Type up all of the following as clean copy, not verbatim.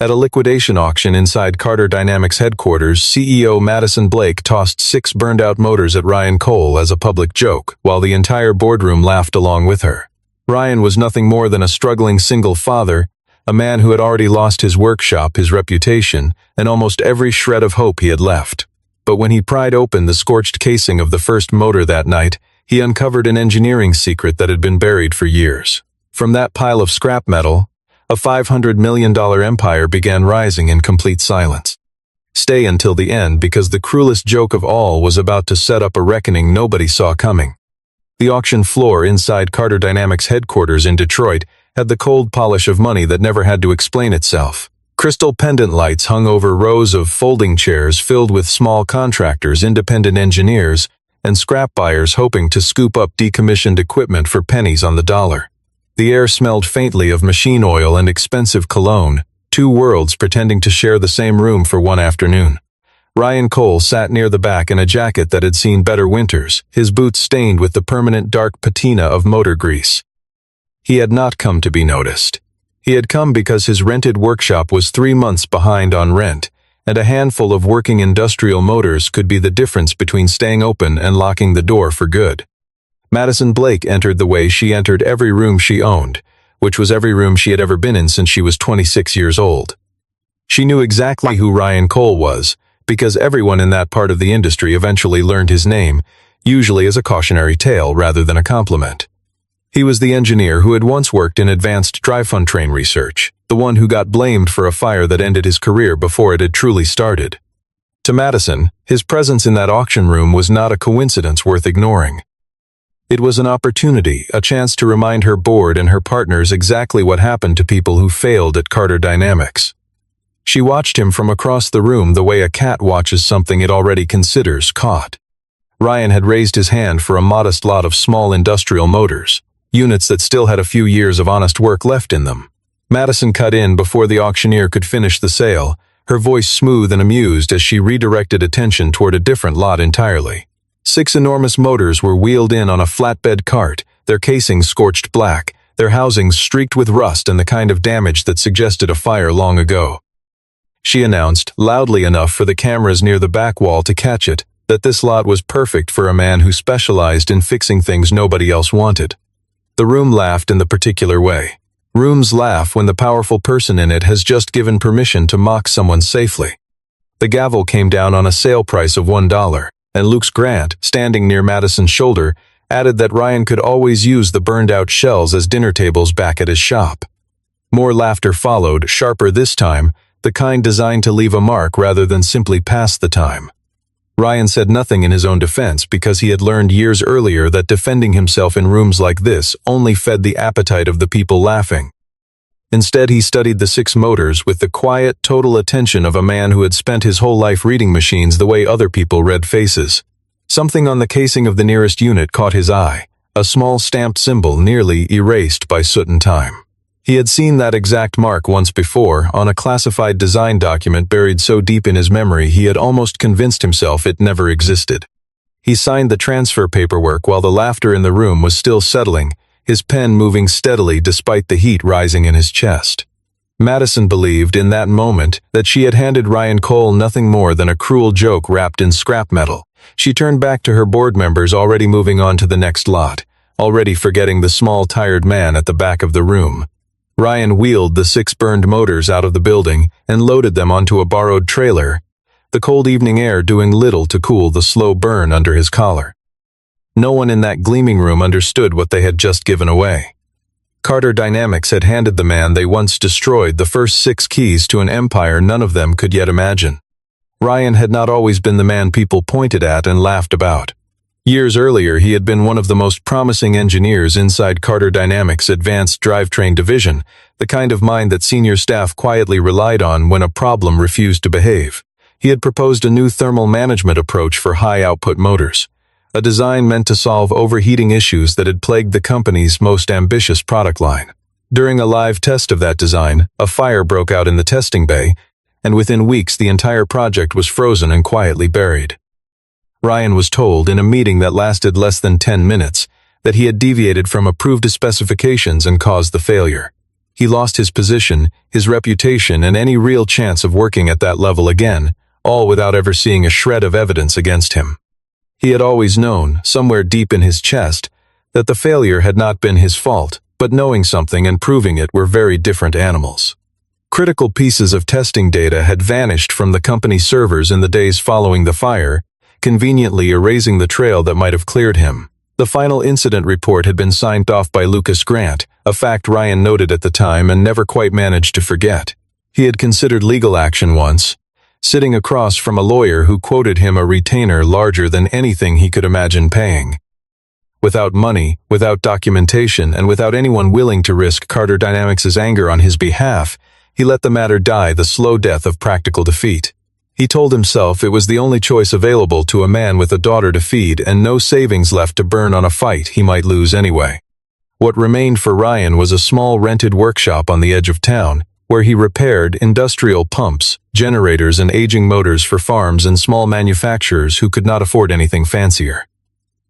At a liquidation auction inside Carter Dynamics headquarters, CEO Madison Blake tossed 6 burned-out motors at Ryan Cole as a public joke, while the entire boardroom laughed along with her. Ryan was nothing more than a struggling single father, a man who had already lost his workshop, his reputation, and almost every shred of hope he had left. But when he pried open the scorched casing of the first motor that night, he uncovered an engineering secret that had been buried for years. From that pile of scrap metal, a $500 million empire began rising in complete silence. Stay until the end, because the cruelest joke of all was about to set up a reckoning nobody saw coming. The auction floor inside Carter Dynamics headquarters in Detroit had the cold polish of money that never had to explain itself. Crystal pendant lights hung over rows of folding chairs filled with small contractors, independent engineers, and scrap buyers hoping to scoop up decommissioned equipment for pennies on the dollar. The air smelled faintly of machine oil and expensive cologne, 2 worlds pretending to share the same room for one afternoon. Ryan Cole sat near the back in a jacket that had seen better winters, his boots stained with the permanent dark patina of motor grease. He had not come to be noticed. He had come because his rented workshop was 3 months behind on rent, and a handful of working industrial motors could be the difference between staying open and locking the door for good. Madison Blake entered the way she entered every room she owned, which was every room she had ever been in since she was 26 years old. She knew exactly who Ryan Cole was, because everyone in that part of the industry eventually learned his name, usually as a cautionary tale rather than a compliment. He was the engineer who had once worked in advanced drive-fun train research, the one who got blamed for a fire that ended his career before it had truly started. To Madison, his presence in that auction room was not a coincidence worth ignoring. It was an opportunity, a chance to remind her board and her partners exactly what happened to people who failed at Carter Dynamics. She watched him from across the room the way a cat watches something it already considers caught. Ryan had raised his hand for a modest lot of small industrial motors, units that still had a few years of honest work left in them. Madison cut in before the auctioneer could finish the sale, her voice smooth and amused as she redirected attention toward a different lot entirely. 6 enormous motors were wheeled in on a flatbed cart, their casings scorched black, their housings streaked with rust and the kind of damage that suggested a fire long ago. She announced, loudly enough for the cameras near the back wall to catch it, that this lot was perfect for a man who specialized in fixing things nobody else wanted. The room laughed in the particular way. Rooms laugh when the powerful person in it has just given permission to mock someone safely. The gavel came down on a sale price of $1, and Luke's Grant, standing near Madison's shoulder, added that Ryan could always use the burned-out shells as dinner tables back at his shop. More laughter followed, sharper this time, the kind designed to leave a mark rather than simply pass the time. Ryan said nothing in his own defense because he had learned years earlier that defending himself in rooms like this only fed the appetite of the people laughing. Instead, he studied the 6 motors with the quiet, total attention of a man who had spent his whole life reading machines the way other people read faces. Something on the casing of the nearest unit caught his eye, a small stamped symbol nearly erased by soot and time. He had seen that exact mark once before on a classified design document buried so deep in his memory he had almost convinced himself it never existed. He signed the transfer paperwork while the laughter in the room was still settling, his pen moving steadily despite the heat rising in his chest. Madison believed in that moment that she had handed Ryan Cole nothing more than a cruel joke wrapped in scrap metal. She turned back to her board members, already moving on to the next lot, already forgetting the small tired man at the back of the room. Ryan wheeled the 6 burned motors out of the building and loaded them onto a borrowed trailer, the cold evening air doing little to cool the slow burn under his collar. No one in that gleaming room understood what they had just given away. Carter Dynamics had handed the man they once destroyed the first 6 keys to an empire none of them could yet imagine. Ryan had not always been the man people pointed at and laughed about. Years earlier, he had been one of the most promising engineers inside Carter Dynamics' advanced drivetrain division, the kind of mind that senior staff quietly relied on when a problem refused to behave. He had proposed a new thermal management approach for high-output motors, a design meant to solve overheating issues that had plagued the company's most ambitious product line. During a live test of that design, a fire broke out in the testing bay, and within weeks the entire project was frozen and quietly buried. Ryan was told in a meeting that lasted less than 10 minutes that he had deviated from approved specifications and caused the failure. He lost his position, his reputation, and any real chance of working at that level again, all without ever seeing a shred of evidence against him. He had always known, somewhere deep in his chest, that the failure had not been his fault, but knowing something and proving it were very different animals. Critical pieces of testing data had vanished from the company servers in the days following the fire, conveniently erasing the trail that might have cleared him. The final incident report had been signed off by Lucas Grant, a fact Ryan noted at the time and never quite managed to forget. He had considered legal action once, sitting across from a lawyer who quoted him a retainer larger than anything he could imagine paying. Without money, without documentation, and without anyone willing to risk Carter Dynamics' anger on his behalf, he let the matter die the slow death of practical defeat. He told himself it was the only choice available to a man with a daughter to feed and no savings left to burn on a fight he might lose anyway. What remained for Ryan was a small rented workshop on the edge of town, where he repaired industrial pumps, generators, and aging motors for farms and small manufacturers who could not afford anything fancier.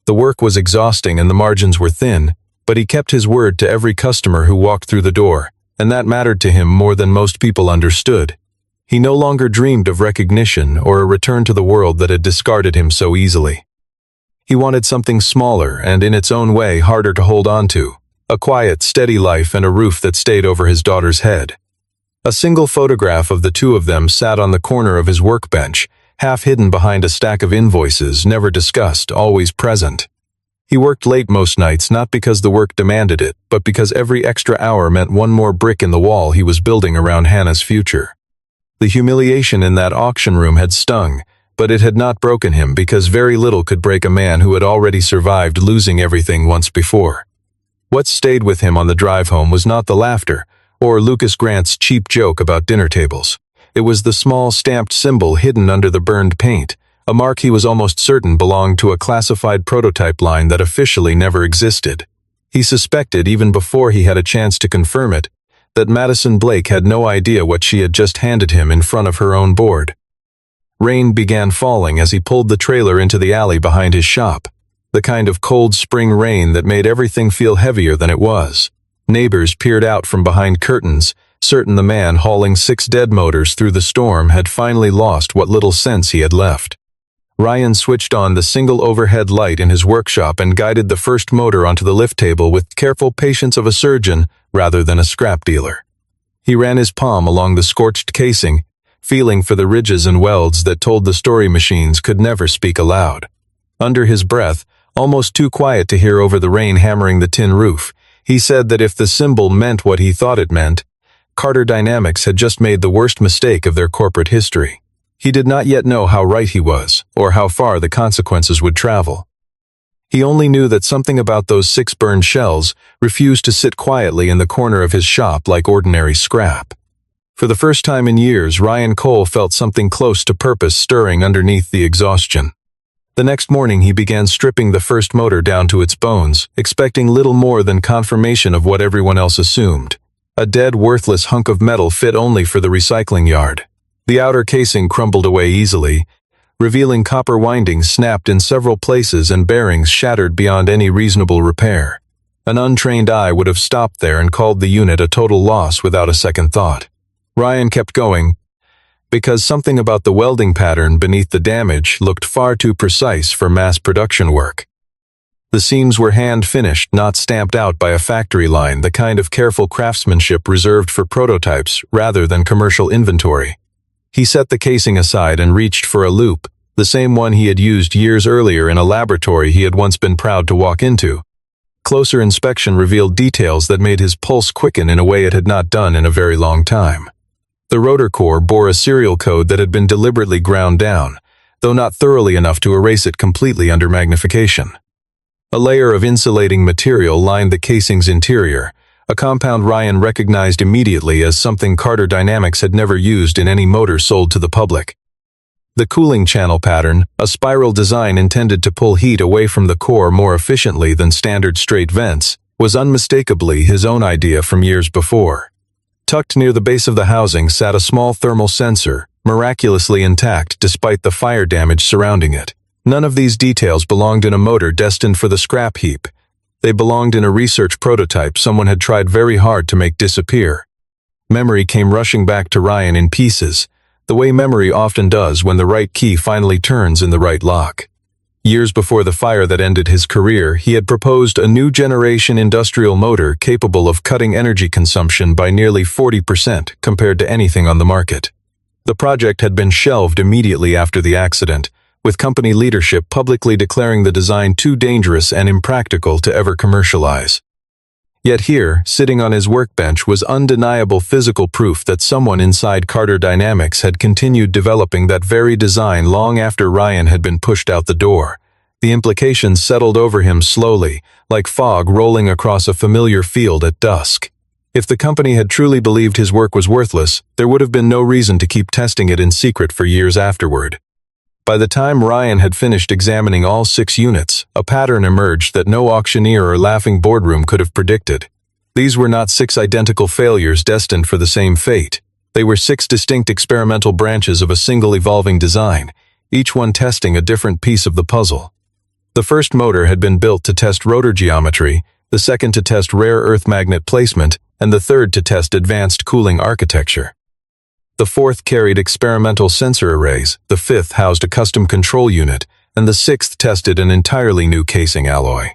The work was exhausting and the margins were thin, but he kept his word to every customer who walked through the door, and that mattered to him more than most people understood. He no longer dreamed of recognition or a return to the world that had discarded him so easily. He wanted something smaller and in its own way harder to hold on to, a quiet, steady life and a roof that stayed over his daughter's head. A single photograph of the two of them sat on the corner of his workbench, half hidden behind a stack of invoices, never discussed, always present. He worked late most nights not because the work demanded it, but because every extra hour meant one more brick in the wall he was building around Hannah's future. The humiliation in that auction room had stung, but it had not broken him because very little could break a man who had already survived losing everything once before. What stayed with him on the drive home was not the laughter, or Lucas Grant's cheap joke about dinner tables. It was the small stamped symbol hidden under the burned paint, a mark he was almost certain belonged to a classified prototype line that officially never existed. He suspected, even before he had a chance to confirm it, that Madison Blake had no idea what she had just handed him in front of her own board. Rain began falling as he pulled the trailer into the alley behind his shop, the kind of cold spring rain that made everything feel heavier than it was. Neighbors peered out from behind curtains, certain the man hauling 6 dead motors through the storm had finally lost what little sense he had left. Ryan switched on the single overhead light in his workshop and guided the first motor onto the lift table with careful patience of a surgeon rather than a scrap dealer. He ran his palm along the scorched casing, feeling for the ridges and welds that told the story machines could never speak aloud. Under his breath, almost too quiet to hear over the rain hammering the tin roof, he said that if the symbol meant what he thought it meant, Carter Dynamics had just made the worst mistake of their corporate history. He did not yet know how right he was, or how far the consequences would travel. He only knew that something about those 6 burned shells refused to sit quietly in the corner of his shop like ordinary scrap. For the first time in years, Ryan Cole felt something close to purpose stirring underneath the exhaustion. The next morning he began stripping the first motor down to its bones, expecting little more than confirmation of what everyone else assumed. A dead, worthless hunk of metal fit only for the recycling yard. The outer casing crumbled away easily, revealing copper windings snapped in several places and bearings shattered beyond any reasonable repair. An untrained eye would have stopped there and called the unit a total loss without a second thought. Ryan kept going, because something about the welding pattern beneath the damage looked far too precise for mass production work. The seams were hand-finished, not stamped out by a factory line, the kind of careful craftsmanship reserved for prototypes rather than commercial inventory. He set the casing aside and reached for a loop, the same one he had used years earlier in a laboratory he had once been proud to walk into. Closer inspection revealed details that made his pulse quicken in a way it had not done in a very long time. The rotor core bore a serial code that had been deliberately ground down, though not thoroughly enough to erase it completely under magnification. A layer of insulating material lined the casing's interior, a compound Ryan recognized immediately as something Carter Dynamics had never used in any motor sold to the public. The cooling channel pattern, a spiral design intended to pull heat away from the core more efficiently than standard straight vents, was unmistakably his own idea from years before. Tucked near the base of the housing sat a small thermal sensor, miraculously intact despite the fire damage surrounding it. None of these details belonged in a motor destined for the scrap heap. They belonged in a research prototype someone had tried very hard to make disappear. Memory came rushing back to Ryan in pieces, the way memory often does when the right key finally turns in the right lock. Years before the fire that ended his career, he had proposed a new generation industrial motor capable of cutting energy consumption by nearly 40% compared to anything on the market. The project had been shelved immediately after the accident, with company leadership publicly declaring the design too dangerous and impractical to ever commercialize. Yet here, sitting on his workbench, was undeniable physical proof that someone inside Carter Dynamics had continued developing that very design long after Ryan had been pushed out the door. The implications settled over him slowly, like fog rolling across a familiar field at dusk. If the company had truly believed his work was worthless, there would have been no reason to keep testing it in secret for years afterward. By the time Ryan had finished examining all 6 units, a pattern emerged that no auctioneer or laughing boardroom could have predicted. These were not 6 identical failures destined for the same fate. They were 6 distinct experimental branches of a single evolving design, each one testing a different piece of the puzzle. The first motor had been built to test rotor geometry, the second to test rare earth magnet placement, and the third to test advanced cooling architecture. The fourth carried experimental sensor arrays, the fifth housed a custom control unit, and the sixth tested an entirely new casing alloy.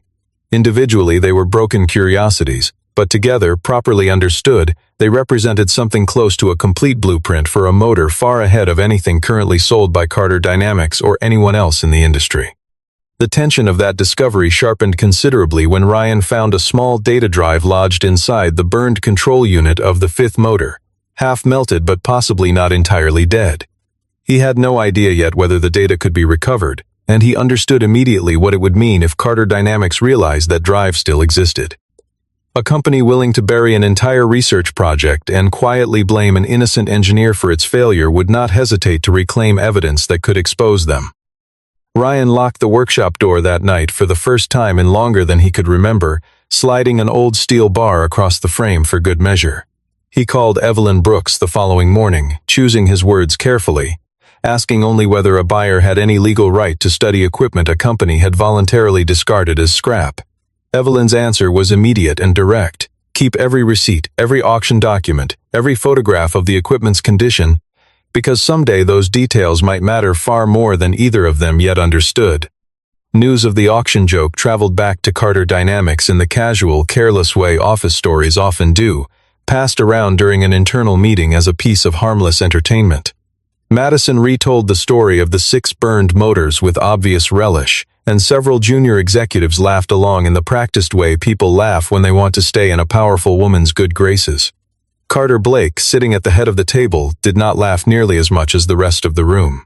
Individually, they were broken curiosities, but together, properly understood, they represented something close to a complete blueprint for a motor far ahead of anything currently sold by Carter Dynamics or anyone else in the industry. The tension of that discovery sharpened considerably when Ryan found a small data drive lodged inside the burned control unit of the fifth motor, half melted but possibly not entirely dead. He had no idea yet whether the data could be recovered, and he understood immediately what it would mean if Carter Dynamics realized that drive still existed. A company willing to bury an entire research project and quietly blame an innocent engineer for its failure would not hesitate to reclaim evidence that could expose them. Ryan locked the workshop door that night for the first time in longer than he could remember, sliding an old steel bar across the frame for good measure. He called Evelyn Brooks the following morning, choosing his words carefully, asking only whether a buyer had any legal right to study equipment a company had voluntarily discarded as scrap. Evelyn's answer was immediate and direct. Keep every receipt, every auction document, every photograph of the equipment's condition, because someday those details might matter far more than either of them yet understood. News of the auction joke traveled back to Carter Dynamics in the casual, careless way office stories often do, passed around during an internal meeting as a piece of harmless entertainment. Madison retold the story of the 6 burned motors with obvious relish, and several junior executives laughed along in the practiced way people laugh when they want to stay in a powerful woman's good graces. Carter Blake, sitting at the head of the table, did not laugh nearly as much as the rest of the room.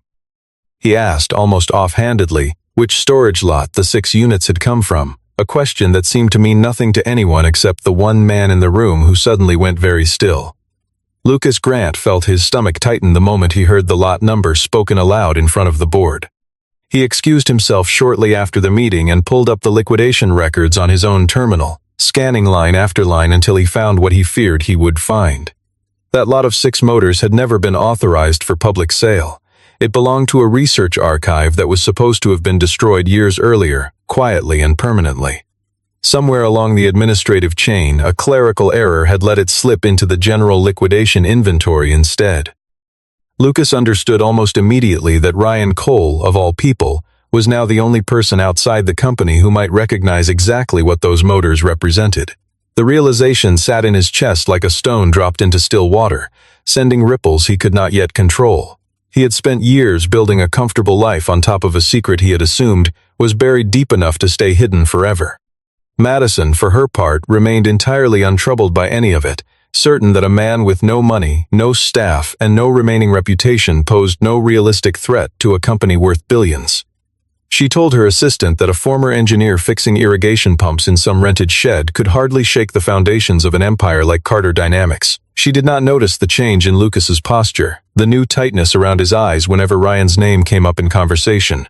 He asked, almost offhandedly, which storage lot the 6 units had come from, a question that seemed to mean nothing to anyone except the one man in the room who suddenly went very still. Lucas Grant felt his stomach tighten the moment he heard the lot number spoken aloud in front of the board. He excused himself shortly after the meeting and pulled up the liquidation records on his own terminal, scanning line after line until he found what he feared he would find. That lot of 6 motors had never been authorized for public sale. It belonged to a research archive that was supposed to have been destroyed years earlier, quietly and permanently. Somewhere along the administrative chain, a clerical error had let it slip into the general liquidation inventory instead. Lucas understood almost immediately that Ryan Cole, of all people, was now the only person outside the company who might recognize exactly what those motors represented. The realization sat in his chest like a stone dropped into still water, sending ripples he could not yet control. He had spent years building a comfortable life on top of a secret he had assumed was buried deep enough to stay hidden forever. Madison, for her part, remained entirely untroubled by any of it, certain that a man with no money, no staff, and no remaining reputation posed no realistic threat to a company worth billions. She told her assistant that a former engineer fixing irrigation pumps in some rented shed could hardly shake the foundations of an empire like Carter Dynamics. She did not notice the change in Lucas's posture, the new tightness around his eyes whenever Ryan's name came up in conversation.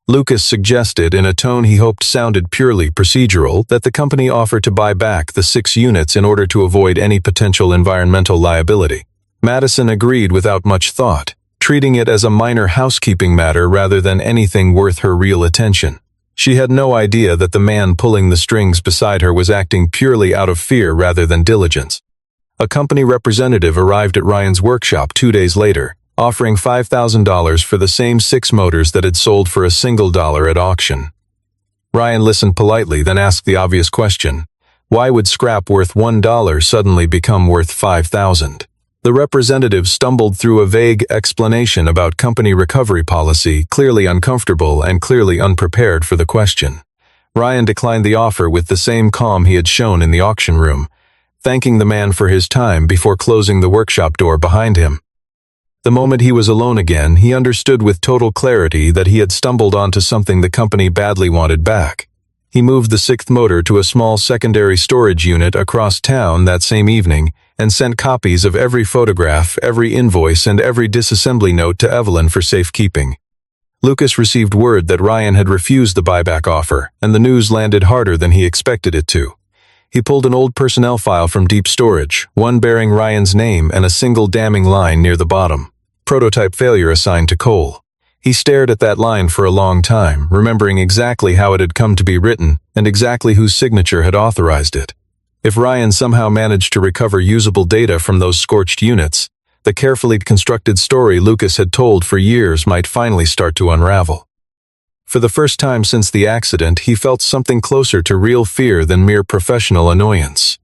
Lucas suggested, in a tone he hoped sounded purely procedural, that the company offer to buy back the 6 units in order to avoid any potential environmental liability. Madison agreed without much thought, treating it as a minor housekeeping matter rather than anything worth her real attention. She had no idea that the man pulling the strings beside her was acting purely out of fear rather than diligence. A company representative arrived at Ryan's workshop 2 days later, offering $5,000 for the same 6 motors that had sold for $1 at auction. Ryan listened politely, then asked the obvious question: why would scrap worth $1 suddenly become worth $5,000? The representative stumbled through a vague explanation about company recovery policy, clearly uncomfortable and clearly unprepared for the question. Ryan declined the offer with the same calm he had shown in the auction room, thanking the man for his time before closing the workshop door behind him. The moment he was alone again, he understood with total clarity that he had stumbled onto something the company badly wanted back. He moved the 6th motor to a small secondary storage unit across town that same evening and sent copies of every photograph, every invoice, and every disassembly note to Evelyn for safekeeping. Lucas received word that Ryan had refused the buyback offer, and the news landed harder than he expected it to. He pulled an old personnel file from deep storage, one bearing Ryan's name and a single damning line near the bottom. Prototype failure assigned to Cole. He stared at that line for a long time, remembering exactly how it had come to be written and exactly whose signature had authorized it. If Ryan somehow managed to recover usable data from those scorched units, the carefully constructed story Lucas had told for years might finally start to unravel. For the first time since the accident, he felt something closer to real fear than mere professional annoyance.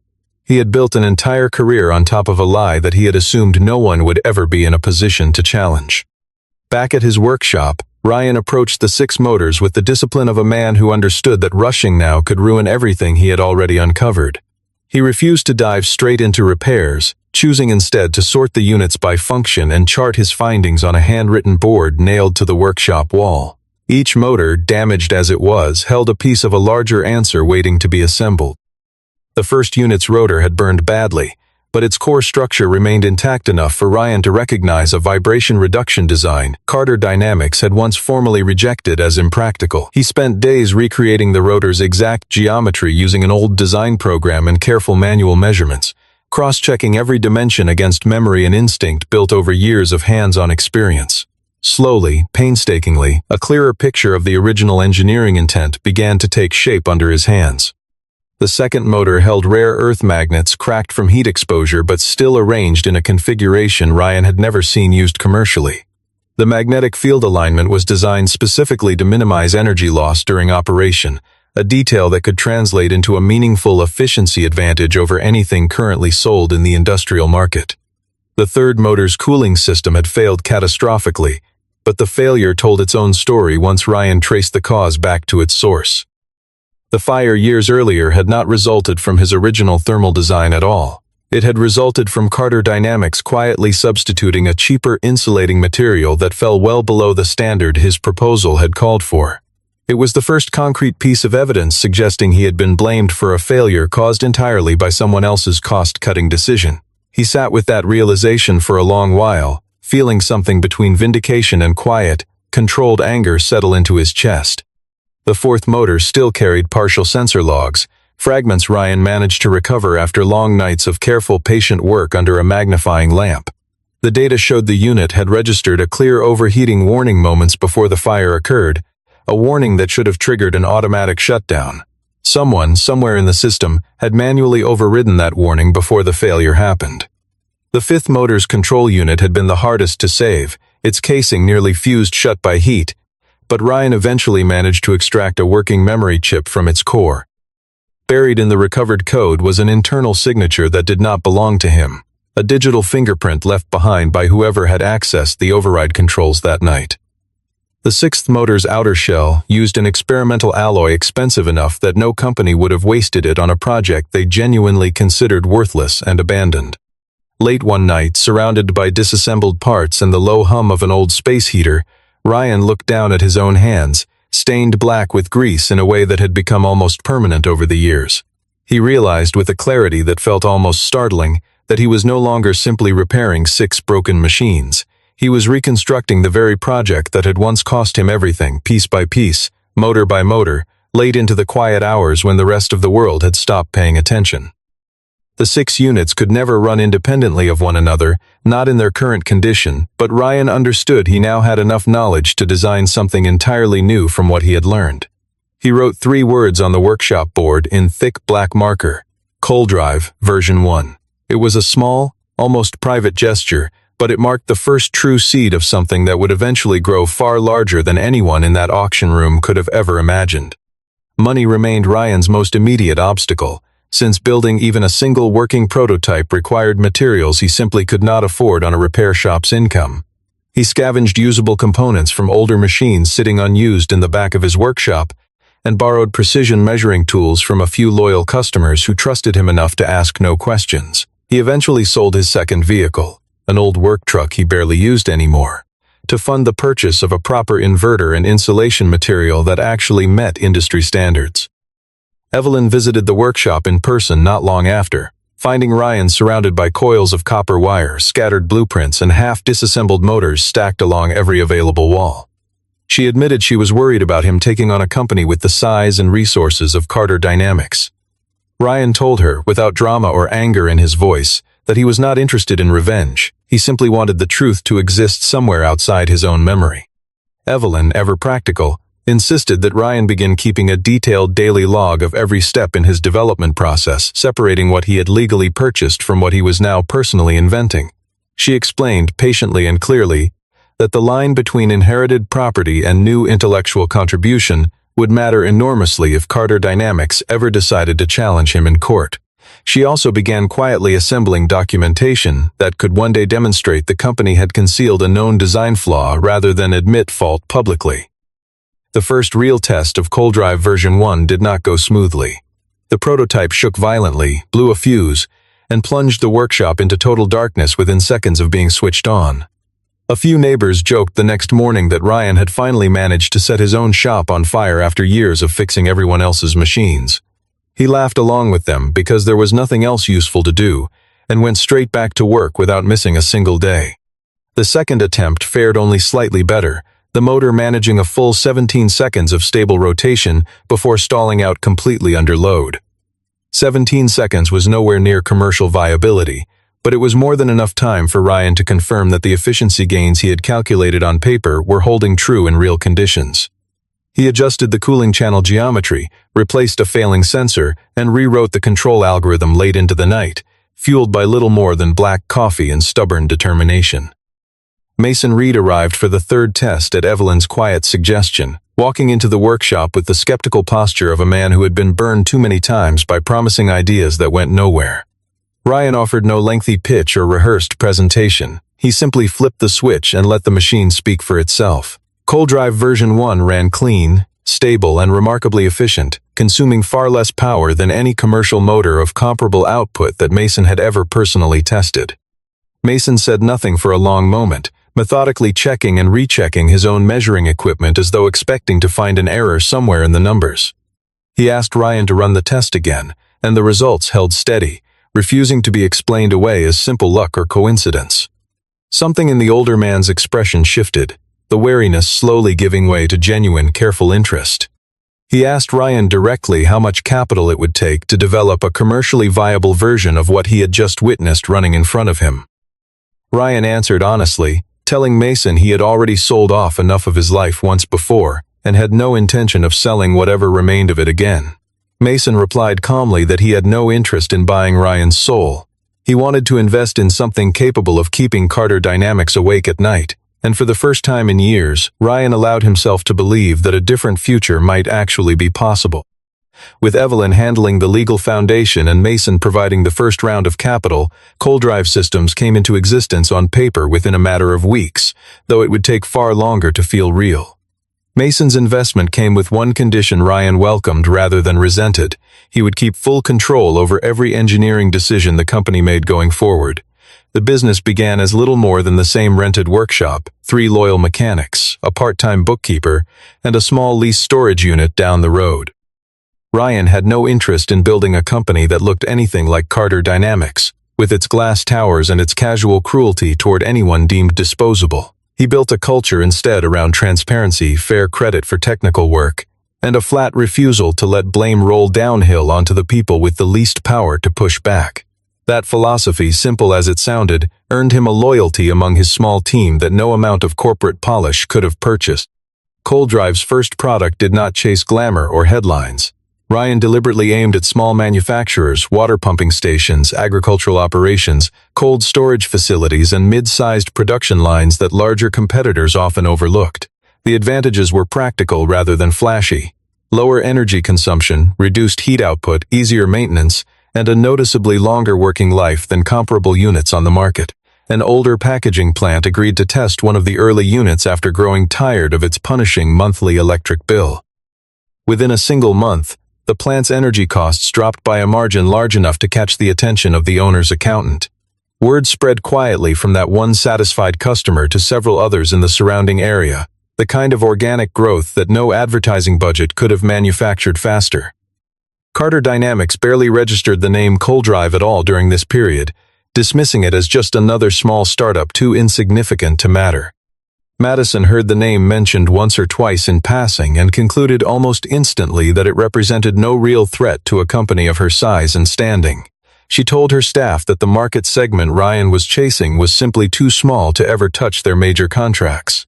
He had built an entire career on top of a lie that he had assumed no one would ever be in a position to challenge. Back at his workshop, Ryan approached the 6 motors with the discipline of a man who understood that rushing now could ruin everything he had already uncovered. He refused to dive straight into repairs, choosing instead to sort the units by function and chart his findings on a handwritten board nailed to the workshop wall. Each motor, damaged as it was, held a piece of a larger answer waiting to be assembled. The first unit's rotor had burned badly, but its core structure remained intact enough for Ryan to recognize a vibration reduction design Carter Dynamics had once formally rejected as impractical. He spent days recreating the rotor's exact geometry using an old design program and careful manual measurements, cross-checking every dimension against memory and instinct built over years of hands-on experience. Slowly, painstakingly, a clearer picture of the original engineering intent began to take shape under his hands. The second motor held rare earth magnets cracked from heat exposure but still arranged in a configuration Ryan had never seen used commercially. The magnetic field alignment was designed specifically to minimize energy loss during operation, a detail that could translate into a meaningful efficiency advantage over anything currently sold in the industrial market. The third motor's cooling system had failed catastrophically, but the failure told its own story once Ryan traced the cause back to its source. The fire years earlier had not resulted from his original thermal design at all. It had resulted from Carter Dynamics quietly substituting a cheaper insulating material that fell well below the standard his proposal had called for. It was the first concrete piece of evidence suggesting he had been blamed for a failure caused entirely by someone else's cost-cutting decision. He sat with that realization for a long while, feeling something between vindication and quiet, controlled anger settle into his chest. The fourth motor still carried partial sensor logs, fragments Ryan managed to recover after long nights of careful, patient work under a magnifying lamp. The data showed the unit had registered a clear overheating warning moments before the fire occurred, a warning that should have triggered an automatic shutdown. Someone, somewhere in the system, had manually overridden that warning before the failure happened. The fifth motor's control unit had been the hardest to save, its casing nearly fused shut by heat, but Ryan eventually managed to extract a working memory chip from its core. Buried in the recovered code was an internal signature that did not belong to him, a digital fingerprint left behind by whoever had accessed the override controls that night. The sixth motor's outer shell used an experimental alloy expensive enough that no company would have wasted it on a project they genuinely considered worthless and abandoned. Late one night, surrounded by disassembled parts and the low hum of an old space heater, Ryan looked down at his own hands, stained black with grease in a way that had become almost permanent over the years. He realized with a clarity that felt almost startling that he was no longer simply repairing 6 broken machines. He was reconstructing the very project that had once cost him everything, piece by piece, motor by motor, late into the quiet hours when the rest of the world had stopped paying attention. The 6 units could never run independently of one another, not in their current condition, but Ryan understood he now had enough knowledge to design something entirely new from what he had learned. He wrote 3 words on the workshop board in thick black marker: Coal Drive, version 1. It was a small, almost private gesture, but it marked the first true seed of something that would eventually grow far larger than anyone in that auction room could have ever imagined. Money remained Ryan's most immediate obstacle, since building even a single working prototype required materials he simply could not afford on a repair shop's income. He scavenged usable components from older machines sitting unused in the back of his workshop, and borrowed precision measuring tools from a few loyal customers who trusted him enough to ask no questions. He eventually sold his second vehicle, an old work truck he barely used anymore, to fund the purchase of a proper inverter and insulation material that actually met industry standards. Evelyn visited the workshop in person not long after, finding Ryan surrounded by coils of copper wire, scattered blueprints, and half-disassembled motors stacked along every available wall. She admitted she was worried about him taking on a company with the size and resources of Carter Dynamics. Ryan told her, without drama or anger in his voice, that he was not interested in revenge. He simply wanted the truth to exist somewhere outside his own memory. Evelyn, ever practical, insisted that Ryan begin keeping a detailed daily log of every step in his development process, separating what he had legally purchased from what he was now personally inventing. She explained, patiently and clearly, that the line between inherited property and new intellectual contribution would matter enormously if Carter Dynamics ever decided to challenge him in court. She also began quietly assembling documentation that could one day demonstrate the company had concealed a known design flaw rather than admit fault publicly. The first real test of Coal Drive version 1 did not go smoothly. The prototype shook violently, blew a fuse, and plunged the workshop into total darkness within seconds of being switched on. A few neighbors joked the next morning that Ryan had finally managed to set his own shop on fire after years of fixing everyone else's machines. He laughed along with them because there was nothing else useful to do, and went straight back to work without missing a single day. The second attempt fared only slightly better, the motor managing a full 17 seconds of stable rotation before stalling out completely under load. 17 seconds was nowhere near commercial viability, but it was more than enough time for Ryan to confirm that the efficiency gains he had calculated on paper were holding true in real conditions. He adjusted the cooling channel geometry, replaced a failing sensor, and rewrote the control algorithm late into the night, fueled by little more than black coffee and stubborn determination. Mason Reed arrived for the third test at Evelyn's quiet suggestion, walking into the workshop with the skeptical posture of a man who had been burned too many times by promising ideas that went nowhere. Ryan offered no lengthy pitch or rehearsed presentation. He simply flipped the switch and let the machine speak for itself. Coal Drive version 1 ran clean, stable, and remarkably efficient, consuming far less power than any commercial motor of comparable output that Mason had ever personally tested. Mason said nothing for a long moment, methodically checking and rechecking his own measuring equipment as though expecting to find an error somewhere in the numbers. He asked Ryan to run the test again, and the results held steady, refusing to be explained away as simple luck or coincidence. Something in the older man's expression shifted, the wariness slowly giving way to genuine, careful interest. He asked Ryan directly how much capital it would take to develop a commercially viable version of what he had just witnessed running in front of him. Ryan answered honestly, telling Mason he had already sold off enough of his life once before and had no intention of selling whatever remained of it again. Mason replied calmly that he had no interest in buying Ryan's soul. He wanted to invest in something capable of keeping Carter Dynamics awake at night, and for the first time in years, Ryan allowed himself to believe that a different future might actually be possible. With Evelyn handling the legal foundation and Mason providing the first round of capital, Coal Drive systems came into existence on paper within a matter of weeks, though it would take far longer to feel real. Mason's investment came with one condition Ryan welcomed rather than resented. He would keep full control over every engineering decision the company made going forward. The business began as little more than the same rented workshop, 3 loyal mechanics, a part-time bookkeeper, and a small lease storage unit down the road. Ryan had no interest in building a company that looked anything like Carter Dynamics, with its glass towers and its casual cruelty toward anyone deemed disposable. He built a culture instead around transparency, fair credit for technical work, and a flat refusal to let blame roll downhill onto the people with the least power to push back. That philosophy, simple as it sounded, earned him a loyalty among his small team that no amount of corporate polish could have purchased. ColdDrive's first product did not chase glamour or headlines. Ryan deliberately aimed at small manufacturers, water pumping stations, agricultural operations, cold storage facilities, and mid-sized production lines that larger competitors often overlooked. The advantages were practical rather than flashy. Lower energy consumption, reduced heat output, easier maintenance, and a noticeably longer working life than comparable units on the market. An older packaging plant agreed to test one of the early units after growing tired of its punishing monthly electric bill. Within a single month, the plant's energy costs dropped by a margin large enough to catch the attention of the owner's accountant. Word spread quietly from that one satisfied customer to several others in the surrounding area, the kind of organic growth that no advertising budget could have manufactured faster. Carter Dynamics barely registered the name ColdDrive at all during this period, dismissing it as just another small startup too insignificant to matter. Madison heard the name mentioned once or twice in passing and concluded almost instantly that it represented no real threat to a company of her size and standing. She told her staff that the market segment Ryan was chasing was simply too small to ever touch their major contracts.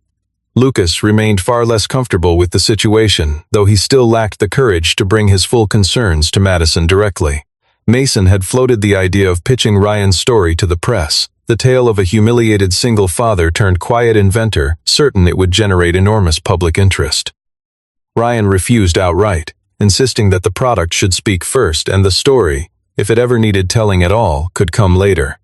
Lucas remained far less comfortable with the situation, though he still lacked the courage to bring his full concerns to Madison directly. Mason had floated the idea of pitching Ryan's story to the press, the tale of a humiliated single father turned quiet inventor, certain it would generate enormous public interest. Ryan refused outright, insisting that the product should speak first and the story, if it ever needed telling at all, could come later.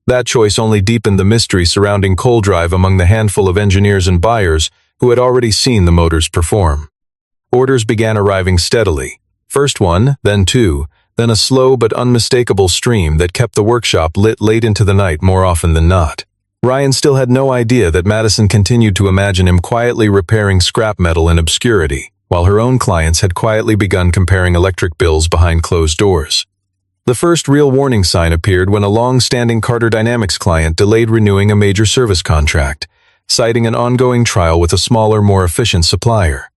That choice only deepened the mystery surrounding ColdDrive among the handful of engineers and buyers who had already seen the motors perform. Orders began arriving steadily, first one, then two, then a slow but unmistakable stream that kept the workshop lit late into the night more often than not. Ryan still had no idea that Madison continued to imagine him quietly repairing scrap metal in obscurity, while her own clients had quietly begun comparing electric bills behind closed doors. The first real warning sign appeared when a long-standing Carter Dynamics client delayed renewing a major service contract, citing an ongoing trial with a smaller, more efficient supplier.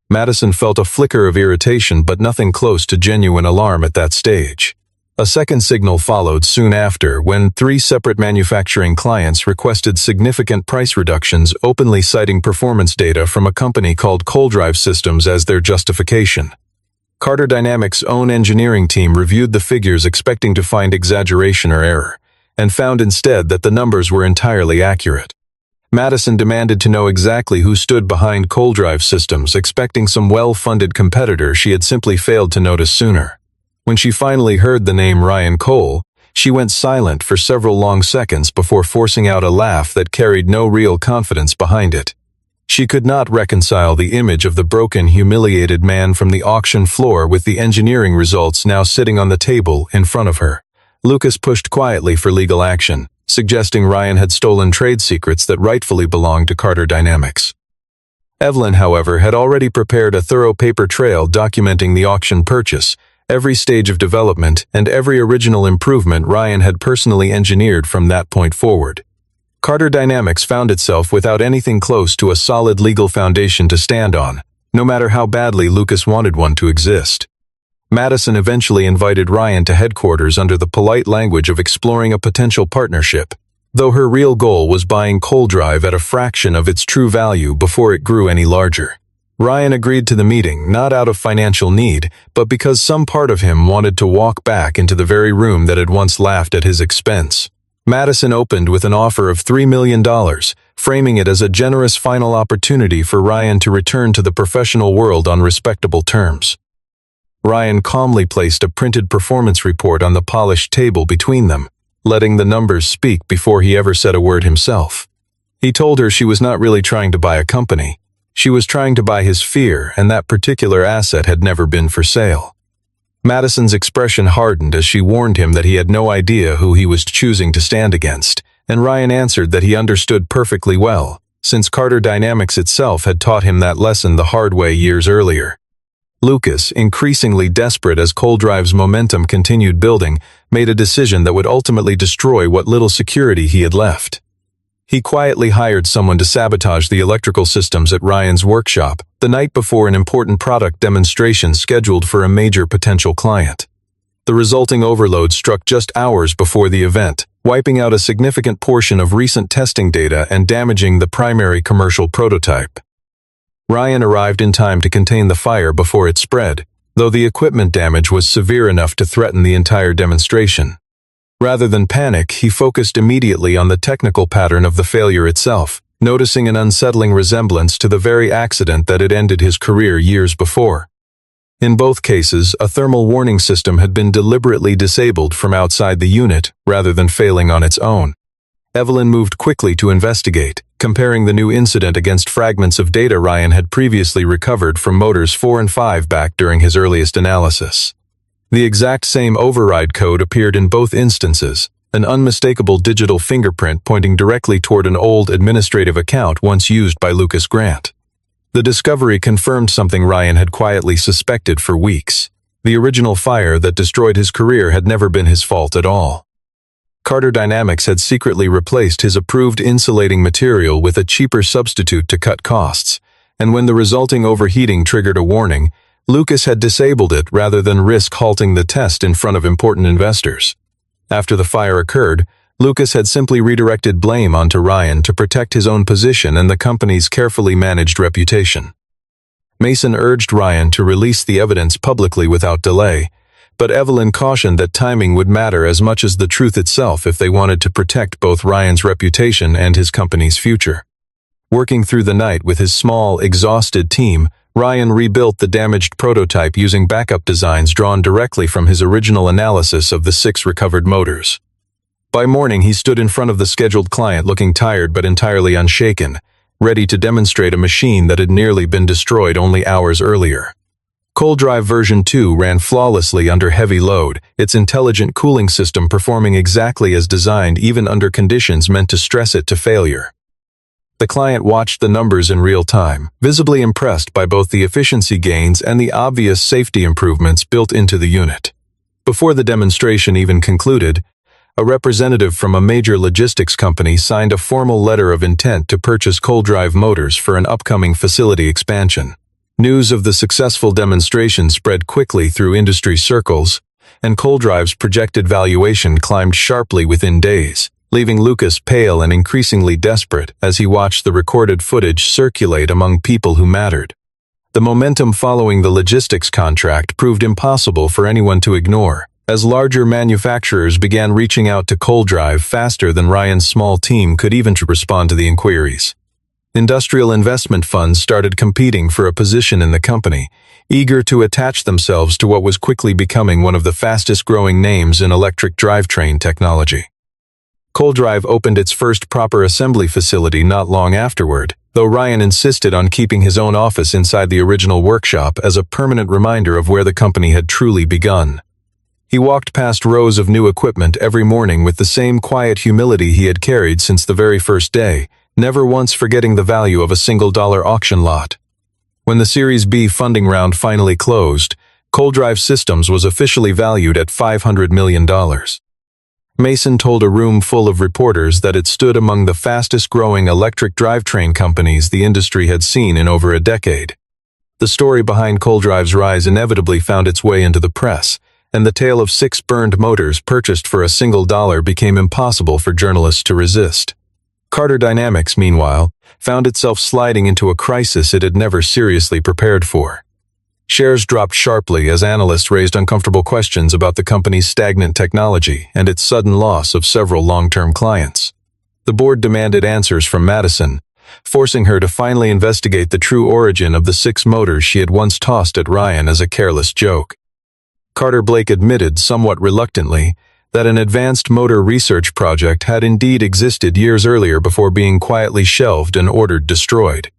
Madison felt a flicker of irritation but nothing close to genuine alarm at that stage. A second signal followed soon after when 3 separate manufacturing clients requested significant price reductions, openly citing performance data from a company called ColdDrive Systems as their justification. Carter Dynamics' own engineering team reviewed the figures expecting to find exaggeration or error, and found instead that the numbers were entirely accurate. Madison demanded to know exactly who stood behind ColdDrive Systems, expecting some well-funded competitor she had simply failed to notice sooner. When she finally heard the name Ryan Cole, she went silent for several long seconds before forcing out a laugh that carried no real confidence behind it. She could not reconcile the image of the broken, humiliated man from the auction floor with the engineering results now sitting on the table in front of her. Lucas pushed quietly for legal action, suggesting Ryan had stolen trade secrets that rightfully belonged to Carter Dynamics. Evelyn, however, had already prepared a thorough paper trail documenting the auction purchase, every stage of development, and every original improvement Ryan had personally engineered from that point forward. Carter Dynamics found itself without anything close to a solid legal foundation to stand on, no matter how badly Lucas wanted one to exist. Madison eventually invited Ryan to headquarters under the polite language of exploring a potential partnership, though her real goal was buying ColdDrive at a fraction of its true value before it grew any larger. Ryan agreed to the meeting, not out of financial need, but because some part of him wanted to walk back into the very room that had once laughed at his expense. Madison opened with an offer of $3 million, framing it as a generous final opportunity for Ryan to return to the professional world on respectable terms. Ryan calmly placed a printed performance report on the polished table between them, letting the numbers speak before he ever said a word himself. He told her she was not really trying to buy a company. She was trying to buy his fear, and that particular asset had never been for sale. Madison's expression hardened as she warned him that he had no idea who he was choosing to stand against, and Ryan answered that he understood perfectly well, since Carter Dynamics itself had taught him that lesson the hard way years earlier. Lucas, increasingly desperate as ColdDrive's momentum continued building, made a decision that would ultimately destroy what little security he had left. He quietly hired someone to sabotage the electrical systems at Ryan's workshop the night before an important product demonstration scheduled for a major potential client. The resulting overload struck just hours before the event, wiping out a significant portion of recent testing data and damaging the primary commercial prototype. Ryan arrived in time to contain the fire before it spread, though the equipment damage was severe enough to threaten the entire demonstration. Rather than panic, he focused immediately on the technical pattern of the failure itself, noticing an unsettling resemblance to the very accident that had ended his career years before. In both cases, a thermal warning system had been deliberately disabled from outside the unit, rather than failing on its own. Evelyn moved quickly to investigate, comparing the new incident against fragments of data Ryan had previously recovered from motors 4 and 5 back during his earliest analysis. The exact same override code appeared in both instances, an unmistakable digital fingerprint pointing directly toward an old administrative account once used by Lucas Grant. The discovery confirmed something Ryan had quietly suspected for weeks. The original fire that destroyed his career had never been his fault at all. Carter Dynamics had secretly replaced his approved insulating material with a cheaper substitute to cut costs, and when the resulting overheating triggered a warning, Lucas had disabled it rather than risk halting the test in front of important investors. After the fire occurred, Lucas had simply redirected blame onto Ryan to protect his own position and the company's carefully managed reputation. Mason urged Ryan to release the evidence publicly without delay, but Evelyn cautioned that timing would matter as much as the truth itself if they wanted to protect both Ryan's reputation and his company's future. Working through the night with his small, exhausted team, Ryan rebuilt the damaged prototype using backup designs drawn directly from his original analysis of the 6 recovered motors. By morning, he stood in front of the scheduled client looking tired but entirely unshaken, ready to demonstrate a machine that had nearly been destroyed only hours earlier. Cold Drive version 2 ran flawlessly under heavy load, its intelligent cooling system performing exactly as designed even under conditions meant to stress it to failure. The client watched the numbers in real time, visibly impressed by both the efficiency gains and the obvious safety improvements built into the unit. Before the demonstration even concluded, a representative from a major logistics company signed a formal letter of intent to purchase Cold Drive motors for an upcoming facility expansion. News of the successful demonstration spread quickly through industry circles, and Cold Drive's projected valuation climbed sharply within days, leaving Lucas pale and increasingly desperate as he watched the recorded footage circulate among people who mattered. The momentum following the logistics contract proved impossible for anyone to ignore, as larger manufacturers began reaching out to Cold Drive faster than Ryan's small team could even respond to the inquiries. Industrial investment funds started competing for a position in the company, eager to attach themselves to what was quickly becoming one of the fastest-growing names in electric drivetrain technology. Cold Drive opened its first proper assembly facility not long afterward, though Ryan insisted on keeping his own office inside the original workshop as a permanent reminder of where the company had truly begun. He walked past rows of new equipment every morning with the same quiet humility he had carried since the very first day, never once forgetting the value of a single-dollar auction lot. When the Series B funding round finally closed, Cold Drive Systems was officially valued at $500 million. Mason told a room full of reporters that it stood among the fastest-growing electric drivetrain companies the industry had seen in over a decade. The story behind Cold Drive's rise inevitably found its way into the press, and the tale of 6 burned motors purchased for a single dollar became impossible for journalists to resist. Carter Dynamics, meanwhile, found itself sliding into a crisis it had never seriously prepared for. Shares dropped sharply as analysts raised uncomfortable questions about the company's stagnant technology and its sudden loss of several long-term clients. The board demanded answers from Madison, forcing her to finally investigate the true origin of the 6 motors she had once tossed at Ryan as a careless joke. Carter Blake admitted, somewhat reluctantly, that an advanced motor research project had indeed existed years earlier before being quietly shelved and ordered destroyed.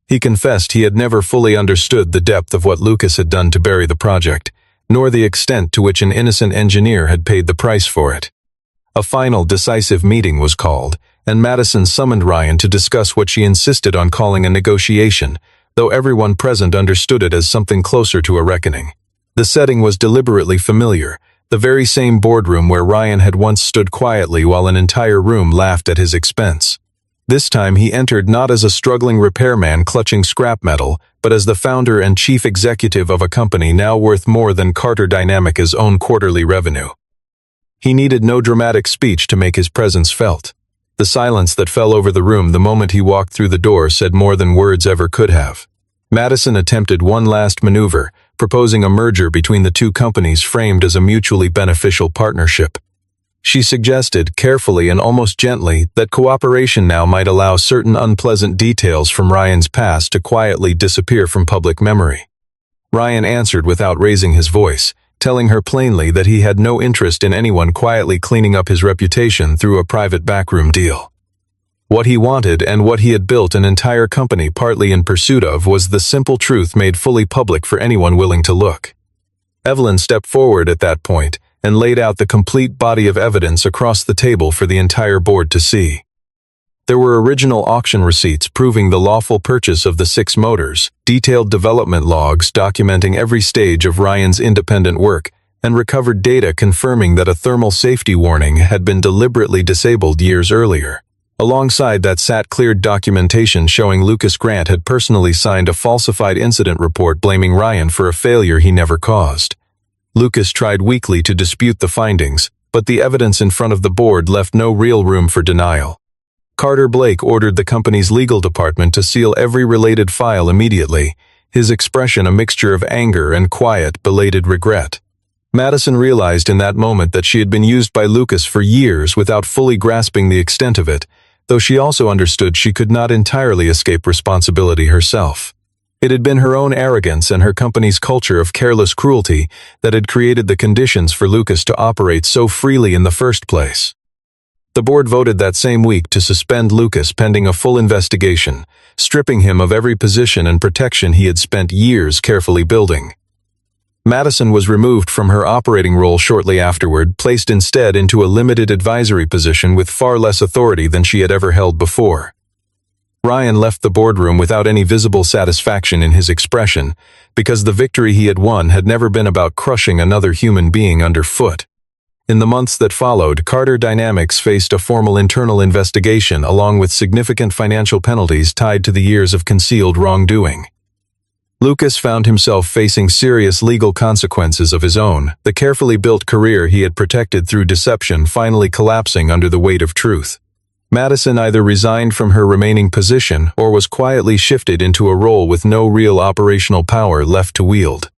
He confessed he had never fully understood the depth of what Lucas had done to bury the project, nor the extent to which an innocent engineer had paid the price for it. A final, decisive meeting was called, and Madison summoned Ryan to discuss what she insisted on calling a negotiation, though everyone present understood it as something closer to a reckoning. The setting was deliberately familiar, the very same boardroom where Ryan had once stood quietly while an entire room laughed at his expense. This time he entered not as a struggling repairman clutching scrap metal, but as the founder and chief executive of a company now worth more than Carter Dynamics' own quarterly revenue. He needed no dramatic speech to make his presence felt. The silence that fell over the room the moment he walked through the door said more than words ever could have. Madison attempted one last maneuver, proposing a merger between the two companies framed as a mutually beneficial partnership. She suggested, carefully and almost gently, that cooperation now might allow certain unpleasant details from Ryan's past to quietly disappear from public memory. Ryan answered without raising his voice, telling her plainly that he had no interest in anyone quietly cleaning up his reputation through a private backroom deal. What he wanted and what he had built an entire company partly in pursuit of was the simple truth made fully public for anyone willing to look. Evelyn stepped forward at that point and laid out the complete body of evidence across the table for the entire board to see. There were original auction receipts proving the lawful purchase of the 6 motors, detailed development logs documenting every stage of Ryan's independent work, and recovered data confirming that a thermal safety warning had been deliberately disabled years earlier. Alongside that sat cleared documentation showing Lucas Grant had personally signed a falsified incident report blaming Ryan for a failure he never caused. Lucas tried weakly to dispute the findings, but the evidence in front of the board left no real room for denial. Carter Blake ordered the company's legal department to seal every related file immediately, his expression a mixture of anger and quiet, belated regret. Madison realized in that moment that she had been used by Lucas for years without fully grasping the extent of it, though she also understood she could not entirely escape responsibility herself. It had been her own arrogance and her company's culture of careless cruelty that had created the conditions for Lucas to operate so freely in the first place. The board voted that same week to suspend Lucas pending a full investigation, stripping him of every position and protection he had spent years carefully building. Madison was removed from her operating role shortly afterward, placed instead into a limited advisory position with far less authority than she had ever held before. Ryan left the boardroom without any visible satisfaction in his expression, because the victory he had won had never been about crushing another human being underfoot. In the months that followed, Carter Dynamics faced a formal internal investigation along with significant financial penalties tied to the years of concealed wrongdoing. Lucas found himself facing serious legal consequences of his own, the carefully built career he had protected through deception finally collapsing under the weight of truth. Madison either resigned from her remaining position or was quietly shifted into a role with no real operational power left to wield.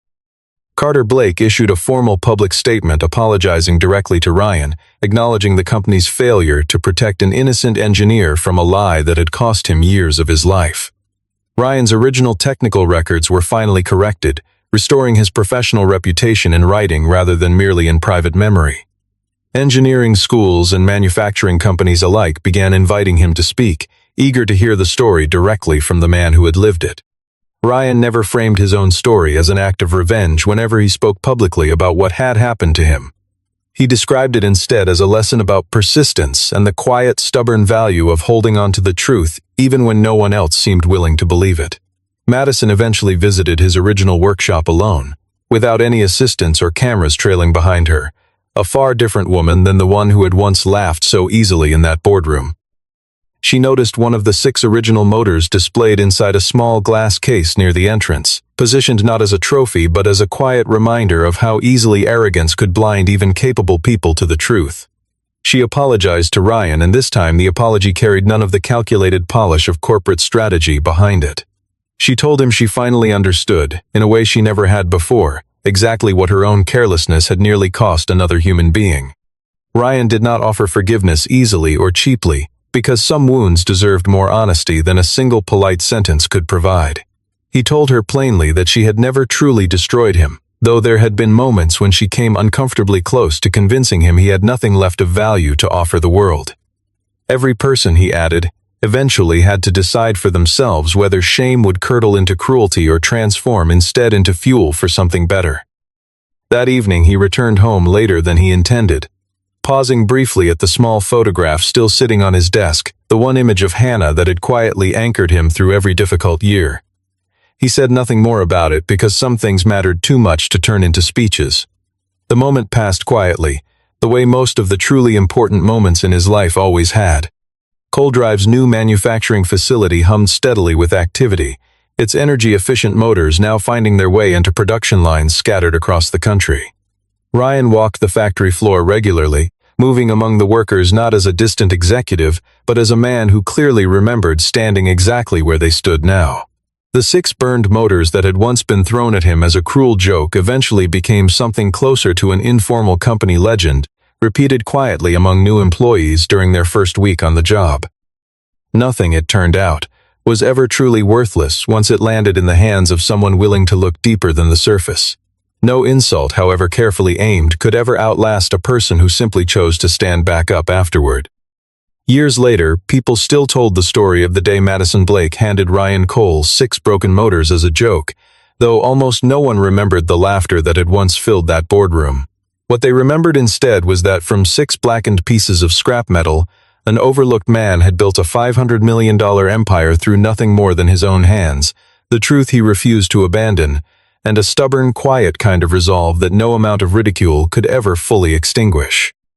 Carter Blake issued a formal public statement apologizing directly to Ryan, acknowledging the company's failure to protect an innocent engineer from a lie that had cost him years of his life. Ryan's original technical records were finally corrected, restoring his professional reputation in writing rather than merely in private memory. Engineering schools and manufacturing companies alike began inviting him to speak, eager to hear the story directly from the man who had lived it. Ryan never framed his own story as an act of revenge whenever he spoke publicly about what had happened to him. He described it instead as a lesson about persistence and the quiet, stubborn value of holding on to the truth even when no one else seemed willing to believe it. Madison eventually visited his original workshop alone, without any assistants or cameras trailing behind her, a far different woman than the one who had once laughed so easily in that boardroom. She noticed one of the 6 original motors displayed inside a small glass case near the entrance, positioned not as a trophy but as a quiet reminder of how easily arrogance could blind even capable people to the truth. She apologized to Ryan, and this time the apology carried none of the calculated polish of corporate strategy behind it. She told him she finally understood, in a way she never had before, exactly what her own carelessness had nearly cost another human being. Ryan did not offer forgiveness easily or cheaply, because some wounds deserved more honesty than a single polite sentence could provide. He told her plainly that she had never truly destroyed him, though there had been moments when she came uncomfortably close to convincing him he had nothing left of value to offer the world. Every person, he added, eventually had to decide for themselves whether shame would curdle into cruelty or transform instead into fuel for something better. That evening he returned home later than he intended, pausing briefly at the small photograph still sitting on his desk, the one image of Hannah that had quietly anchored him through every difficult year. He said nothing more about it because some things mattered too much to turn into speeches. The moment passed quietly, the way most of the truly important moments in his life always had. Coldrive's new manufacturing facility hummed steadily with activity, its energy-efficient motors now finding their way into production lines scattered across the country. Ryan walked the factory floor regularly, moving among the workers not as a distant executive, but as a man who clearly remembered standing exactly where they stood now. The 6 burned motors that had once been thrown at him as a cruel joke eventually became something closer to an informal company legend, repeated quietly among new employees during their first week on the job. Nothing, it turned out, was ever truly worthless once it landed in the hands of someone willing to look deeper than the surface. No insult, however carefully aimed, could ever outlast a person who simply chose to stand back up afterward. Years later, people still told the story of the day Madison Blake handed Ryan Cole 6 broken motors as a joke, though almost no one remembered the laughter that had once filled that boardroom. What they remembered instead was that from 6 blackened pieces of scrap metal, an overlooked man had built a $500 million empire through nothing more than his own hands, the truth he refused to abandon, and a stubborn, quiet kind of resolve that no amount of ridicule could ever fully extinguish.